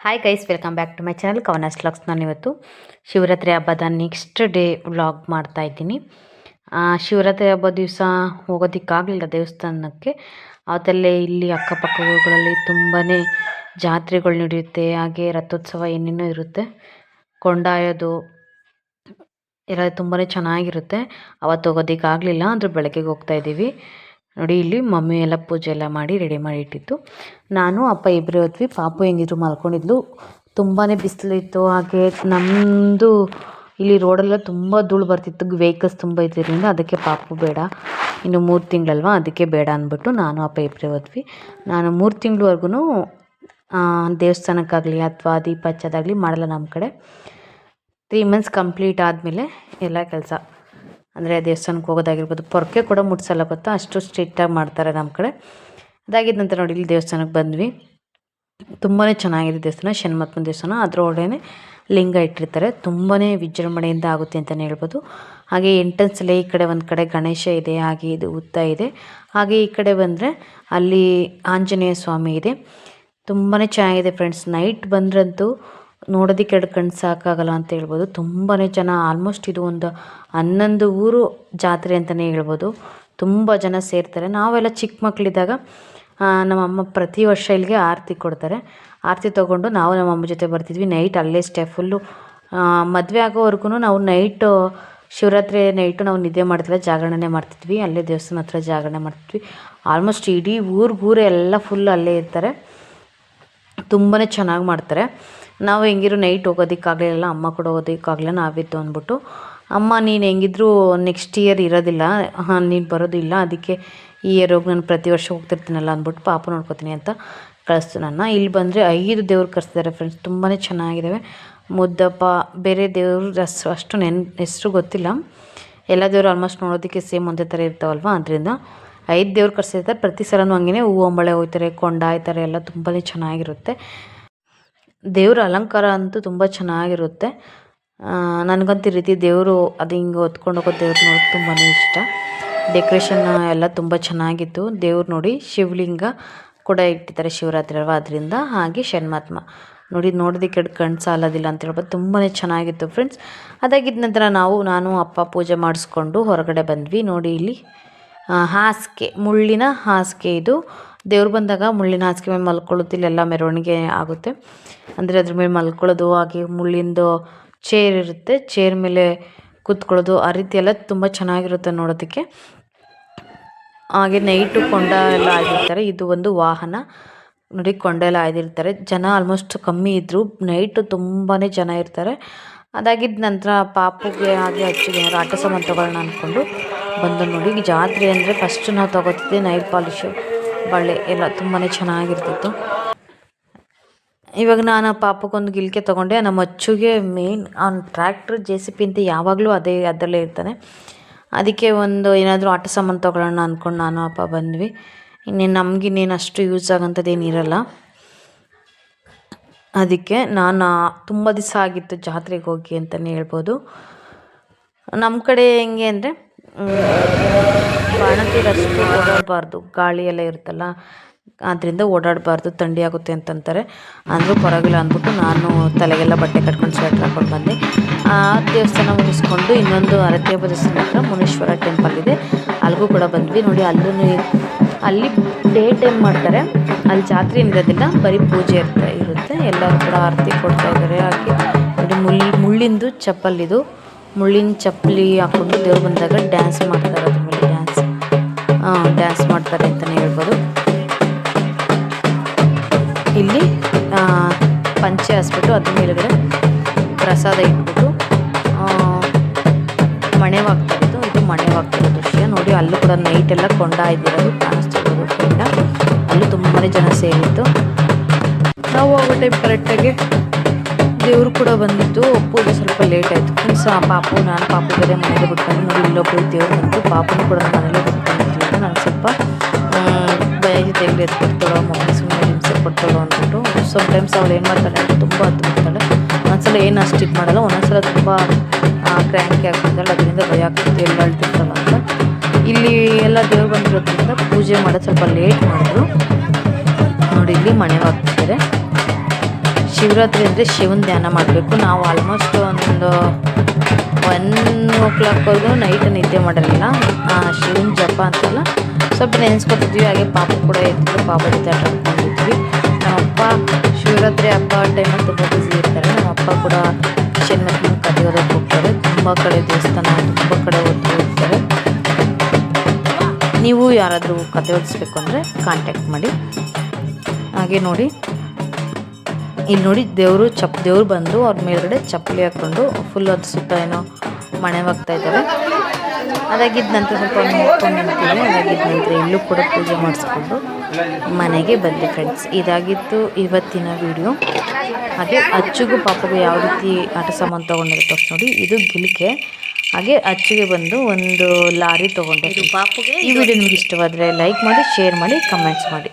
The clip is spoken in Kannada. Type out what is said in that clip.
Hi guys, welcome back to my channel Kavana's vlogs. ನಾನು ಇವತ್ತು ಶಿವರಾತ್ರಿ ಹಬ್ಬದ ನೆಕ್ಸ್ಟ್ ಡೇ ವ್ಲಾಗ್ ಮಾಡ್ತಾ ಇದ್ದೀನಿ. ಶಿವರಾತ್ರಿ ಹಬ್ಬದ ದಿವಸ ಹೋಗೋದಕ್ಕಾಗಲಿಲ್ಲ ದೇವಸ್ಥಾನಕ್ಕೆ. ಅವತ್ತಲ್ಲೇ ಇಲ್ಲಿ ಅಕ್ಕಪಕ್ಕ ಊರುಗಳಲ್ಲಿ ತುಂಬಾ ಜಾತ್ರೆಗಳು ನಡೆಯುತ್ತೆ, ಹಾಗೆ ರಥೋತ್ಸವ ಏನೇನೋ ಇರುತ್ತೆ, ಕೊಂಡಾಯೋದು ಎಲ್ಲ ತುಂಬಾ ಚೆನ್ನಾಗಿರುತ್ತೆ. ಅವತ್ತು ಹೋಗೋದಕ್ಕಾಗಲಿಲ್ಲ, ಅಂದರೆ ಬೆಳಗ್ಗೆಗೆ ಹೋಗ್ತಾ ಇದ್ದೀವಿ. ನೋಡಿ, ಇಲ್ಲಿ ಮಮ್ಮಿ ಎಲ್ಲ ಪೂಜೆ ಎಲ್ಲ ಮಾಡಿ ರೆಡಿ ಮಾಡಿ ಇಟ್ಟಿತ್ತು. ನಾನು ಅಪ್ಪ ಇಬ್ಬರು ಹೋದ್ವಿ. ಪಾಪು ಹೆಂಗಿದ್ರು ಮಲ್ಕೊಂಡಿದ್ಲು. ತುಂಬಾ ಬಿಸಿಲಿತ್ತು, ಹಾಗೆ ನಮ್ಮದು ಇಲ್ಲಿ ರೋಡೆಲ್ಲ ತುಂಬ ಧೂಳು ಬರ್ತಿತ್ತು, ವೆಹಿಕಲ್ಸ್ ತುಂಬ ಇದ್ದಿದ್ದರಿಂದ ಅದಕ್ಕೆ ಪಾಪು ಬೇಡ, ಇನ್ನು 3 ತಿಂಗಳಲ್ವ, ಅದಕ್ಕೆ ಬೇಡ ಅಂದ್ಬಿಟ್ಟು ನಾನು ಅಪ್ಪ ಇಬ್ಬರೇ ಹೋದ್ವಿ. ನಾನು 3 ತಿಂಗಳವರೆಗೂ ದೇವಸ್ಥಾನಕ್ಕಾಗಲಿ ಅಥವಾ ದೀಪ ಹಚ್ಚೋದಾಗಲಿ ಮಾಡಲ್ಲ ನಮ್ಮ ಕಡೆ. 3 ಮಂತ್ಸ್ ಕಂಪ್ಲೀಟ್ ಆದಮೇಲೆ ಎಲ್ಲ ಕೆಲಸ, ಅಂದರೆ ದೇವಸ್ಥಾನಕ್ಕೆ ಹೋಗೋದಾಗಿರ್ಬೋದು, ಪೊರಕೆ ಕೂಡ ಮುಟ್ಸಲ್ಲ ಗೊತ್ತಾ, ಅಷ್ಟು ಸ್ಟ್ರಿಕ್ಟಾಗಿ ಮಾಡ್ತಾರೆ ನಮ್ಮ ಕಡೆ. ಅದಾಗಿದ್ದ ನಂತರ ನೋಡಿ, ಇಲ್ಲಿ ದೇವಸ್ಥಾನಕ್ಕೆ ಬಂದ್ವಿ. ತುಂಬಾ ಚೆನ್ನಾಗಿದೆ ದೇವಸ್ಥಾನ, ಶನಿಮಹಾತ್ಮನ ದೇವಸ್ಥಾನ. ಅದರೊಳಗಡೆ ಲಿಂಗ ಇಟ್ಟಿರ್ತಾರೆ, ತುಂಬಾ ವಿಜೃಂಭಣೆಯಿಂದ ಆಗುತ್ತೆ ಅಂತಲೇ ಹೇಳ್ಬೋದು. ಹಾಗೆ ಎಂಟ್ರೆನ್ಸಲ್ಲೇ ಈ ಕಡೆ ಒಂದು ಕಡೆ ಗಣೇಶ ಇದೆ, ಹಾಗೆ ಇದು ಉತ್ತ ಇದೆ. ಹಾಗೆ ಈ ಕಡೆ ಬಂದರೆ ಅಲ್ಲಿ ಆಂಜನೇಯ ಸ್ವಾಮಿ ಇದೆ. ತುಂಬಾ ಚೆನ್ನಾಗಿದೆ ಫ್ರೆಂಡ್ಸ್. ನೈಟ್ ಬಂದ್ರಂತೂ ನೋಡೋದಕ್ಕೆ 2 ಕಣ್ಣು ಸಾಕಾಗಲ್ಲ ಅಂತ ಹೇಳ್ಬೋದು. ತುಂಬಾ ಜನ, ಆಲ್ಮೋಸ್ಟ್ ಇದು ಒಂದು 11 ಊರು ಜಾತ್ರೆ ಅಂತಲೇ ಹೇಳ್ಬೋದು. ತುಂಬ ಜನ ಸೇರ್ತಾರೆ. ನಾವೆಲ್ಲ ಚಿಕ್ಕ ಮಕ್ಕಳಿದ್ದಾಗ ನಮ್ಮಮ್ಮ ಪ್ರತಿ ವರ್ಷ ಇಲ್ಲಿಗೆ ಆರತಿ ಕೊಡ್ತಾರೆ. ಆರತಿ ತೊಗೊಂಡು ನಾವು ನಮ್ಮಮ್ಮ ಜೊತೆ ಬರ್ತಿದ್ವಿ. ನೈಟ್ ಅಲ್ಲೇ ಸ್ಟೇ ಫುಲ್ಲು. ಮದುವೆ ಆಗೋವರೆಗೂ ನಾವು ನೈಟು, ಶಿವರಾತ್ರಿ ನೈಟು ನಾವು ನಿದ್ದೆ ಮಾಡ್ತಿಲ್ಲ, ಜಾಗರಣೆ ಮಾಡ್ತಿದ್ವಿ. ಅಲ್ಲೇ ದೇವಸ್ಥಾನ ಹತ್ರ ಜಾಗರಣೆ ಮಾಡ್ತಿದ್ವಿ. ಆಲ್ಮೋಸ್ಟ್ ಇಡೀ ಊರೇ ಎಲ್ಲ ಫುಲ್ ಅಲ್ಲೇ ಇರ್ತಾರೆ. ತುಂಬಾ ಚೆನ್ನಾಗಿ ಮಾಡ್ತಾರೆ. ನಾವು ಹೆಂಗಿರು ನೈಟ್ ಹೋಗೋದಕ್ಕಾಗಲಿಲ್ಲ, ಅಮ್ಮ ಕೂಡ ಹೋಗೋದಕ್ಕಾಗಲಿಲ್ಲ, ನಾವಿದ್ದು ಅಂದ್ಬಿಟ್ಟು, ಅಮ್ಮ ನೀನು ಹೆಂಗಿದ್ರು ನೆಕ್ಸ್ಟ್ ಇಯರ್ ಇರೋದಿಲ್ಲ, ನೀನು ಬರೋದಿಲ್ಲ, ಅದಕ್ಕೆ ಈ ಇಯರ್ ಹೋಗಿ ನಾನು ಪ್ರತಿ ವರ್ಷ ಹೋಗ್ತಿರ್ತೀನಲ್ಲ ಅಂದ್ಬಿಟ್ಟು ಪಾಪ ನೋಡ್ಕೊತೀನಿ ಅಂತ ಕಳಿಸ್ತು ನನ್ನ. ಇಲ್ಲಿ ಬಂದರೆ 5 ದೇವ್ರು ಕರೆಸಿದ್ದಾರೆ ಫ್ರೆಂಡ್ಸ್. ತುಂಬಾ ಚೆನ್ನಾಗಿದ್ದಾವೆ. ಮುದ್ದಪ್ಪ, ಬೇರೆ ದೇವರು ಅಷ್ಟು ಹೆಸರು ಗೊತ್ತಿಲ್ಲ. ಎಲ್ಲ ದೇವರು ಆಲ್ಮೋಸ್ಟ್ ನೋಡೋದಕ್ಕೆ ಸೇಮ್ ಒಂದೇ ಥರ ಇರ್ತಾವಲ್ವ, ಅದರಿಂದ 5 ದೇವ್ರು ಕರೆಸಿರ್ತಾರೆ. ಪ್ರತಿ ಸಲನೂ ಹಂಗೆ ಹೂವು ಅಂಬಳೆ ಹೋಗ್ತಾರೆ, ಕೊಂಡಾಯ್ತಾರೆ, ಎಲ್ಲ ತುಂಬಾ ಚೆನ್ನಾಗಿರುತ್ತೆ. ದೇವ್ರ ಅಲಂಕಾರ ಅಂತೂ ತುಂಬ ಚೆನ್ನಾಗಿರುತ್ತೆ. ನನಗಂತೂ ಈ ರೀತಿ ದೇವರು ಅದು ಹಿಂಗೆ ಹೊತ್ಕೊಂಡು ಹೋಗೋ ದೇವ್ರು ನೋಡೋದು ತುಂಬಾ ಇಷ್ಟ. ಡೆಕೋರೇಷನ್ ಎಲ್ಲ ತುಂಬ ಚೆನ್ನಾಗಿತ್ತು. ದೇವ್ರು ನೋಡಿ ಶಿವಲಿಂಗ ಕೂಡ ಇಟ್ಟಿದ್ದಾರೆ, ಶಿವರಾತ್ರಿ ಅಲ್ವಾ ಅದರಿಂದ. ಹಾಗೆ ಶನಿಮಹಾತ್ಮ ನೋಡಿ, ನೋಡೋದಕ್ಕೆ 2 ಕಣ್ಣು ಸಾಲೋದಿಲ್ಲ ಅಂತ ಹೇಳ್ಬೋದು. ತುಂಬಾ ಚೆನ್ನಾಗಿತ್ತು ಫ್ರೆಂಡ್ಸ್. ಅದಾಗಿದ್ದ ನಂತರ ನಾನು ಅಪ್ಪ ಪೂಜೆ ಮಾಡಿಸ್ಕೊಂಡು ಹೊರಗಡೆ ಬಂದ್ವಿ. ನೋಡಿ, ಇಲ್ಲಿ ಹಾಸಿಗೆ, ಮುಳ್ಳಿನ ಹಾಸಿಗೆ ಇದು. ದೇವ್ರು ಬಂದಾಗ ಮುಳ್ಳಿನ ಹಾಸಿಗೆ ಮೇಲೆ ಮಲ್ಕೊಳ್ಳೋದು, ಇಲ್ಲೆಲ್ಲ ಮೆರವಣಿಗೆ ಆಗುತ್ತೆ, ಅಂದರೆ ಅದ್ರ ಮೇಲೆ ಮಲ್ಕೊಳ್ಳೋದು. ಹಾಗೆ ಮುಳ್ಳಿಂದು ಚೇರ್ ಇರುತ್ತೆ, ಚೇರ್ ಮೇಲೆ ಕೂತ್ಕೊಳ್ಳೋದು, ಆ ರೀತಿ ಎಲ್ಲ ತುಂಬ ಚೆನ್ನಾಗಿರುತ್ತೆ ನೋಡೋದಕ್ಕೆ. ಹಾಗೆ ನೈಟು ಕೊಂಡ ಎಲ್ಲ ಆಗಿರ್ತಾರೆ. ಇದು ಒಂದು ವಾಹನ ನೋಡಿ, ಕೊಂಡ ಎಲ್ಲ ಆಯ್ದಿರ್ತಾರೆ. ಜನ ಆಲ್ಮೋಸ್ಟ್ ಕಮ್ಮಿ ಇದ್ದರು, ನೈಟು ತುಂಬಾ ಜನ ಇರ್ತಾರೆ. ಅದಾಗಿದ್ದ ನಂತರ ಪಾಪುಗೆ ಹಾಗೆ ಅಚ್ಚಿಗೆ ಆಟ ಸಾಮಾನು ತೊಗೊಳ್ಳೋಣ ಅಂದ್ಕೊಂಡು ಬಂದು. ನೋಡಿ, ಈಗ ಜಾತ್ರೆ ಅಂದರೆ ಫಸ್ಟ್ ನಾವು ತೊಗೋತಿದ್ದೆ ನೈಲ್ ಪಾಲಿಶು, ಬಳೆ ಎಲ್ಲ ತುಂಬಾ ಚೆನ್ನಾಗಿರ್ತಿತ್ತು. ಇವಾಗ ನಾನು ಪಾಪಕ್ಕೊಂದು ಗಿಲ್ಕೆ ತೊಗೊಂಡೆ. ನಮ್ಮ ಅಚ್ಚುಗೆ ಮೇನ್ ಅವ್ನು ಟ್ರ್ಯಾಕ್ಟ್ರ್ JCB ಅಂತ ಯಾವಾಗಲೂ ಅದರಲ್ಲೇ ಇರ್ತಾನೆ. ಅದಕ್ಕೆ ಒಂದು ಏನಾದರೂ ಆಟ ಸಾಮಾನು ತೊಗೊಳ್ಳೋಣ ಅಂದ್ಕೊಂಡು ನಾನು ಅಪ್ಪ ಬಂದ್ವಿ. ನಮಗಿನ್ನೇನು ಅಷ್ಟು ಯೂಸ್ ಆಗೋಂಥದ್ದೇನು ಇರಲ್ಲ. ಅದಕ್ಕೆ ನಾನು ತುಂಬ ದಿವಸ ಆಗಿತ್ತು ಜಾತ್ರೆಗೆ ಹೋಗಿ ಅಂತಲೇ ಹೇಳ್ಬೋದು. ನಮ್ಮ ಕಡೆ ಹೆಂಗೆ ಅಂದರೆ ಬಾಣಂತಿಯರಷ್ಟು ಓಡಾಡಬಾರ್ದು, ಗಾಳಿ ಎಲ್ಲ ಇರುತ್ತಲ್ಲ, ಆದ್ದರಿಂದ ಓಡಾಡಬಾರ್ದು, ಥಂಡಿ ಆಗುತ್ತೆ ಅಂತಂತಾರೆ. ಅಂದರೂ ಪರವಾಗಿಲ್ಲ ಅಂದ್ಬಿಟ್ಟು ನಾನು ತಲೆಗೆಲ್ಲ ಬಟ್ಟೆ ಕಟ್ಕೊಂಡು ಸ್ವೆಟ್ರ್ ಹಾಕ್ಕೊಂಡು ಬಂದೆ. ಆ ದೇವಸ್ಥಾನ ಮುಗಿಸ್ಕೊಂಡು ಇನ್ನೊಂದು ಅರತಿ ಹಬ್ಬ ದೇವಸ್ಥಾನ ಹತ್ರ ಮುನೀಶ್ವರ ಟೆಂಪಲ್ ಇದೆ, ಅಲ್ಲಿಗೂ ಕೂಡ ಬಂದ್ವಿ. ನೋಡಿ, ಅಲ್ಲಿ ಡೇ ಟೈಮ್ ಮಾಡ್ತಾರೆ, ಅಲ್ಲಿ ಜಾತ್ರೆ ಇರೋದಿಲ್ಲ, ಬರೀ ಪೂಜೆ ಇರುತ್ತೆ. ಎಲ್ಲರೂ ಕೂಡ ಆರತಿ ಕೊಡ್ತಾ ಇದ್ದಾರೆ. ಹಾಗೆ ನೋಡಿ, ಮುಳ್ಳಿಂದು ಚಪ್ಪಲ್ ಇದು, ಮುಳ್ಳಿನ ಚಪ್ಪಲಿ ಹಾಕ್ಕೊಂಡು ದೇವ್ರು ಬಂದಾಗ ಡ್ಯಾನ್ಸ್ ಮಾಡ್ತಾರೆ. ಅದ್ರ ಮೇಲೆ ಡ್ಯಾನ್ಸ್ ಮಾಡ್ತಾರೆ ಅಂತಲೇ ಹೇಳ್ಬೋದು. ಇಲ್ಲಿ ಪಂಚೆ ಹಾಸ್ಬಿಟ್ಟು ಅದ್ರ ಮೇಲುಗಡೆ ಪ್ರಸಾದ ಇಟ್ಬಿಟ್ಟು ಮಣೆವಾಗ್ತಾಯಿತ್ತು. ಇದು ಮಣೆವಾಗ್ತಿರೋ ದೃಶ್ಯ ನೋಡಿ. ಅಲ್ಲೂ ಕೂಡ ನೈಟೆಲ್ಲ ಕೊಂಡ ಇದ್ದಿರೋದು ಕಾಣಿಸ್ತಿರೋದು ಕೊಂಡ. ಅಲ್ಲೂ ತುಂಬಾ ಜನ ಸೇರಿತ್ತು. ನಾವು ಹೋಗೋ ಟೈಮ್ ಕರೆಕ್ಟಾಗಿ ದೇವರು ಕೂಡ ಬಂದಿತ್ತು. ಪೂಜೆ ಸ್ವಲ್ಪ ಲೇಟ್ ಆಯಿತು ಫ್ರೆಂಡ್ಸ್. ನಾನು ಪಾಪು ಬೇರೆ ಮನೇಲಿ ಬಿಟ್ಕೊಂಡು. ನೋಡಿ, ಇಲ್ಲೊಬ್ಬರು ದೇವ್ರು ಬಂತು, ಪಾಪನು ಕೂಡ ಮನೇಲಿ ಬಿಟ್ಕೊಂಡಿದ್ದಿಲ್ಲ. ನಾನು ಸ್ವಲ್ಪ ಭಯ ತೆಗೆದು ಎತ್ಕೊಡ್ತಾಳೋ, ಮಮ್ಮಿ ಸುಮ್ಮನೆ ಹಿಂಸೆ ಕೊಡ್ತಾಳೋ ಅಂದ್ಬಿಟ್ಟು. ಸಮ್ಟೈಮ್ಸ್ ಅವಳು ಏನು ಮಾಡ್ತಾಳೆ ಅಂತ ತುಂಬ ಹತ್ತು ಬಿಡ್ತಾಳೆ. ಒಂದ್ಸಲ ಏನು ಅಷ್ಟು ಇದು ಮಾಡಲ್ಲ, ಒಂದೊಂದ್ಸಲ ತುಂಬ ಕ್ರ್ಯಾಂಕಿ ಆಗ್ತಿದ್ದಾಳೆ, ಅದರಿಂದ ಭಯ ಆಗ್ತಿತ್ತು, ಎಲ್ಲ ಅಳ್ತಿರ್ತಾಳೆ ಅಂತ. ಇಲ್ಲಿ ಎಲ್ಲ ದೇವ್ರು ಬಂದಿರೋದ್ರಿಂದ ಪೂಜೆ ಮಾಡೋದು ಸ್ವಲ್ಪ ಲೇಟ್ ಮಾಡಿದ್ರು. ನೋಡಿ, ಇಲ್ಲಿ ಮಣೆವಾಗ್ತಿದ್ದಾರೆ. ಶಿವರಾತ್ರಿ ಅಂದರೆ ಶಿವನ ಧ್ಯಾನ ಮಾಡಬೇಕು. ನಾವು ಆಲ್ಮೋಸ್ಟ್ ಒಂದು 1 o'clockವರೆಗೂ ನೈಟ್ ನಿದ್ದೆ ಮಾಡಿರಲಿಲ್ಲ. ಶಿವನ ಜಪ ಅಂತೆಲ್ಲ ಸ್ವಲ್ಪ ನೆನೆಸ್ಕೊತಿದ್ವಿ. ಹಾಗೆ ಪಾಪ ಕೂಡ ಇರ್ತಿದ್ರು, ಪಾಪ ಜೊತೆ ಆಟ ಆಡ್ಕೊಂಡಿದ್ವಿ. ನಮ್ಮಪ್ಪ ಶಿವರಾತ್ರಿ ಹಬ್ಬ ಟೈಮಲ್ಲಿ ತುಂಬ ಬ್ಯುಸಿ ಇರ್ತಾರೆ. ನಮ್ಮಪ್ಪ ಕೂಡ ಕಿಶನ್ ಮತ್ತು ಕತೆ ಓದೋಕ್ಕೆ ಹೋಗ್ತಾರೆ. ತುಂಬ ಕಡೆ ದೇವಸ್ಥಾನ, ತುಂಬ ಕಡೆ ಹೋಗ್ತಾರೆ. ನೀವು ಯಾರಾದರೂ ಕತೆ ಓದಿಸ್ಬೇಕು ಅಂದರೆ ಕಾಂಟ್ಯಾಕ್ಟ್ ಮಾಡಿ. ಹಾಗೆ ನೋಡಿ, ಇಲ್ಲಿ ನೋಡಿ ದೇವ್ರು ಬಂದು ಅವ್ರ ಮೇಲ್ಗಡೆ ಚಪ್ಪಲಿ ಹಾಕ್ಕೊಂಡು ಫುಲ್ ಅದು ಸುತ್ತ ಏನೋ ಮಣೆ ಹೋಗ್ತಾ ಇದ್ದಾರೆ. ಅದಾಗಿದ್ದ ನಂತರ ಸ್ವಲ್ಪ ಮುಟ್ಕೊಂಡು ನಿಂತೀವಿ. ಅದಾಗಿದ್ದ ನಂತರ ಇಲ್ಲೂ ಕೂಡ ಪೂಜೆ ಮಾಡಿಸ್ಕೊಂಡು ಮನೆಗೆ ಬಂದೆ ಫ್ರೆಂಡ್ಸ್. ಇದಾಗಿತ್ತು ಇವತ್ತಿನ ವಿಡಿಯೋ. ಹಾಗೆ ಅಚ್ಚುಗೂ ಪಾಪಗೂ ಯಾವ ರೀತಿ ಆಟ ಸಾಮಾನು ತೊಗೊಂಡಿರುತ್ತೆ ಅಷ್ಟು ನೋಡಿ. ಇದು ಗಿಲ್ಕೆ. ಹಾಗೆ ಅಚ್ಚಿಗೆ ಬಂದು ಒಂದು ಲಾರಿ ತೊಗೊಂಡೆ. ಈ ವಿಡಿಯೋ ನಿಮ್ಗೆ ಇಷ್ಟವಾದರೆ ಲೈಕ್ ಮಾಡಿ, ಶೇರ್ ಮಾಡಿ, ಕಮೆಂಟ್ಸ್ ಮಾಡಿ.